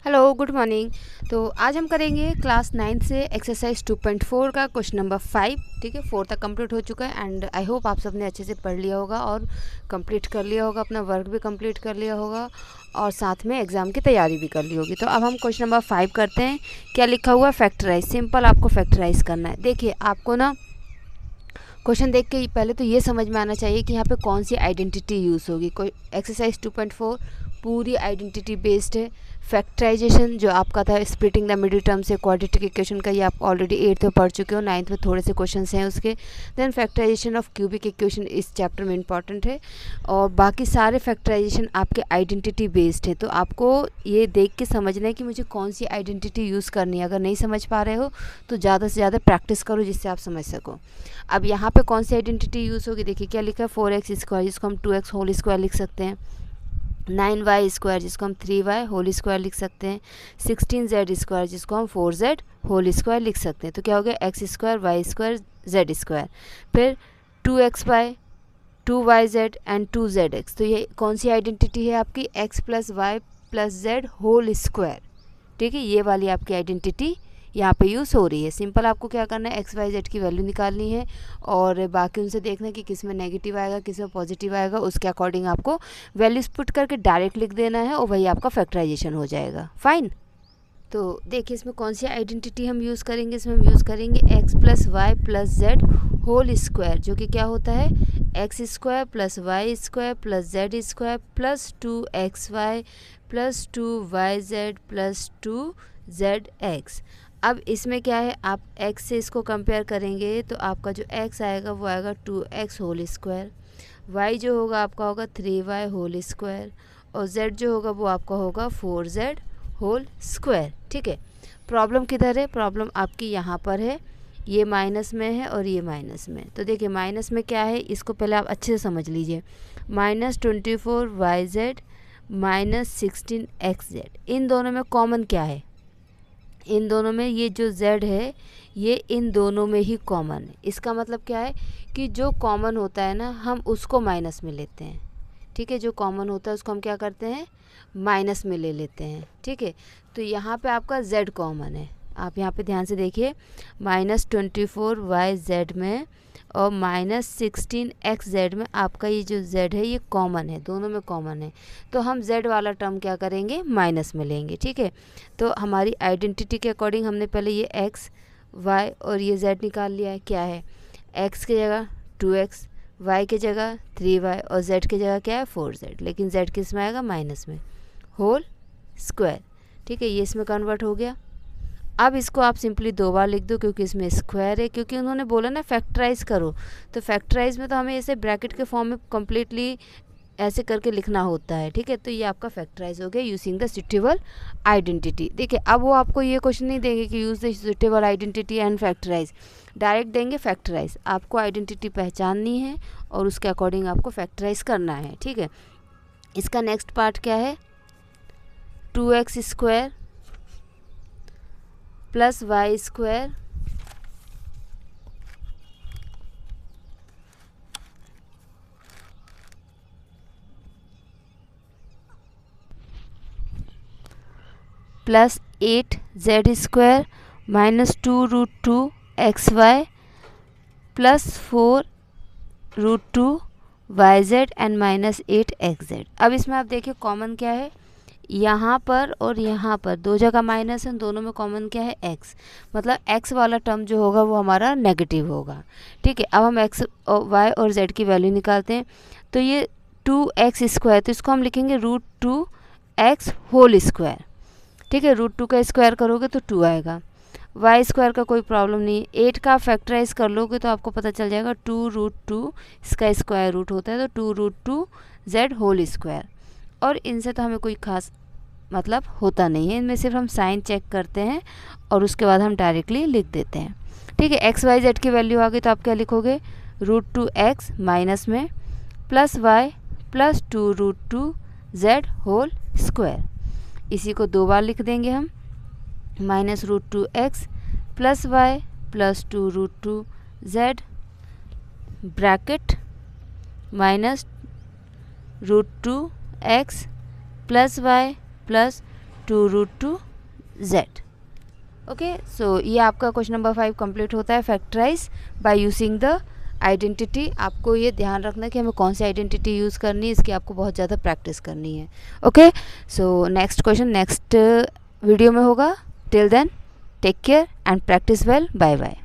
Hello, good morning. तो आज हम करेंगे क्लास 9 से एक्सरसाइज 2.4 का क्वेश्चन नंबर 5। ठीक है, 4 तक कंप्लीट हो चुका है एंड आई होप आप सबने अच्छे से पढ़ लिया होगा और कंप्लीट कर लिया होगा, अपना वर्क भी कंप्लीट कर लिया होगा और साथ में एग्ज़ाम की तैयारी भी कर ली होगी। तो अब हम क्वेश्चन नंबर 5 करते हैं। क्या लिखा हुआ है? फैक्टराइज। सिंपल आपको फैक्टराइज करना है। देखिए, आपको ना क्वेश्चन देख के पहले तो ये समझ में आना चाहिए कि यहाँ पे कौन सी आइडेंटिटी यूज़ होगी। कोई एक्सरसाइज 2.4 पूरी आइडेंटिटी बेस्ड है। फैक्टराइजेशन जो आपका था, स्प्लिटिंग द मिडिल टर्म से क्वाड्रेटिक इक्वेशन का, ये आप ऑलरेडी 8th में पढ़ चुके हो। 9th में थोड़े से क्वेश्चन हैं उसके। Then factorization of cubic equation इस चैप्टर में इंपॉर्टेंट है और बाकी सारे फैक्टराइजेशन आपके आइडेंटिटी बेस्ड है। तो आपको ये देख के समझना है कि मुझे कौन सी आइडेंटिटी यूज़ करनी है। अगर नहीं समझ पा रहे हो तो ज़्यादा से ज़्यादा प्रैक्टिस करो जिससे आप समझ सको। अब यहाँ पे कौन सी आइडेंटिटी यूज़ होगी? देखिए क्या लिखा है, 4x² जिसको हम 2x होल स्क्वायर लिख सकते हैं, 9y² जिसको हम 3y होल स्क्वायर लिख सकते हैं, 16z² जिसको हम 4z होल स्क्वायर लिख सकते हैं। तो क्या हो गया, x² y² z²। फिर 2xy 2yz एंड 2zx। तो ये कौन सी आइडेंटिटी है आपकी? x plus y plus z whole square. ठीक है, ये वाली आपकी आइडेंटिटी यहाँ पे यूज़ हो रही है। सिंपल आपको क्या करना है, एक्स वाई जेड की वैल्यू निकालनी है और बाकी उनसे देखना है कि किस में नेगेटिव आएगा, किस में पॉजिटिव आएगा। उसके अकॉर्डिंग आपको वैल्यूज पुट करके डायरेक्ट लिख देना है और वही आपका फैक्टराइजेशन हो जाएगा। फाइन। तो देखिए इसमें कौन सी आइडेंटिटी हम यूज़ करेंगे। इसमें हम यूज़ करेंगे x plus y plus z whole square, जो कि क्या होता है, x² plus y² plus z² plus 2xy plus 2yz plus 2zx। अब इसमें क्या है, आप x से इसको कंपेयर करेंगे तो आपका जो x आएगा वो आएगा 2x होल स्क्वायर, y जो होगा आपका होगा 3y होल स्क्वायर और z जो होगा वो आपका होगा 4z होल स्क्वायर। ठीक है, प्रॉब्लम किधर है? प्रॉब्लम आपकी यहाँ पर है, ये माइनस में है और ये माइनस में। तो देखिए माइनस में क्या है, इसको पहले आप अच्छे से समझ लीजिए। -24yz -16xz, इन दोनों में कॉमन क्या है? इन दोनों में ये जो z है ये इन दोनों में ही कॉमन है। इसका मतलब क्या है कि जो कॉमन होता है ना हम उसको माइनस में लेते हैं। ठीक है, जो कॉमन होता है उसको हम क्या करते हैं, माइनस में ले लेते हैं। ठीक है, तो यहाँ पे आपका z कॉमन है। आप यहाँ पे ध्यान से देखिए, -24yz में और -16xz में आपका ये जो z है ये कॉमन है, दोनों में कॉमन है। तो हम z वाला टर्म क्या करेंगे, माइनस में लेंगे। ठीक है, तो हमारी आइडेंटिटी के अकॉर्डिंग हमने पहले ये x y और ये z निकाल लिया है। क्या है, x की जगह 2x, y की जगह 3y और z की जगह क्या है 4z, लेकिन z किस में आएगा, माइनस में, होल स्क्वायर। ठीक है, ये इसमें कन्वर्ट हो गया। अब इसको आप सिंपली 2 बार लिख दो क्योंकि इसमें स्क्वायर है, क्योंकि उन्होंने बोला ना फैक्टराइज करो। तो फैक्टराइज में तो हमें ऐसे ब्रैकेट के फॉर्म में कम्प्लीटली ऐसे करके लिखना होता है। ठीक है, तो ये आपका फैक्टराइज हो गया यूजिंग द सुटेबल आइडेंटिटी। देखिए अब वो आपको ये क्वेश्चन नहीं देंगे कि use the suitable identity and factorize, direct देंगे फैक्टराइज। आपको आइडेंटिटी पहचाननी है और उसके अकॉर्डिंग आपको फैक्टराइज करना है। ठीक है, इसका नेक्स्ट पार्ट क्या है, 2x² plus y² plus 8z² -2√2xy plus 4√2yz and -8xz। अब इसमें आप देखिए कॉमन क्या है, यहाँ पर और यहाँ पर दो जगह माइनस है, दोनों में कॉमन क्या है, x। मतलब x वाला टर्म जो होगा वो हमारा नेगेटिव होगा। ठीक है, अब हम x और y और z की वैल्यू निकालते हैं। तो ये 2x², तो इसको हम लिखेंगे √2x होल स्क्वायर। ठीक है, √2 का स्क्वायर करोगे तो 2 आएगा। y² का कोई प्रॉब्लम नहीं है, 8 का फैक्टराइज कर लोगे तो आपको पता चल जाएगा 2√2 इसका स्क्वायर रूट होता है, तो 2√2z होल स्क्वायर। और इनसे तो हमें कोई खास मतलब होता नहीं है, इनमें सिर्फ हम साइन चेक करते हैं और उसके बाद हम डायरेक्टली लिख देते हैं। ठीक है, एक्स वाई जेड की वैल्यू आ गई तो आप क्या लिखोगे, √2x माइनस में plus y plus 2√2z whole square. इसी को 2 बार लिख देंगे हम, -√2x plus y plus 2√2z bracket -√2x plus y plus 2√2z। Okay, so ये आपका क्वेश्चन नंबर 5 कंप्लीट होता है। Factorise by using the identity. आपको ये ध्यान रखना है कि हमें कौन सी आइडेंटिटी यूज़ करनी है, इसकी आपको बहुत ज़्यादा प्रैक्टिस करनी है। Okay, so next question next video में होगा। Till then take care and practice well. Bye bye.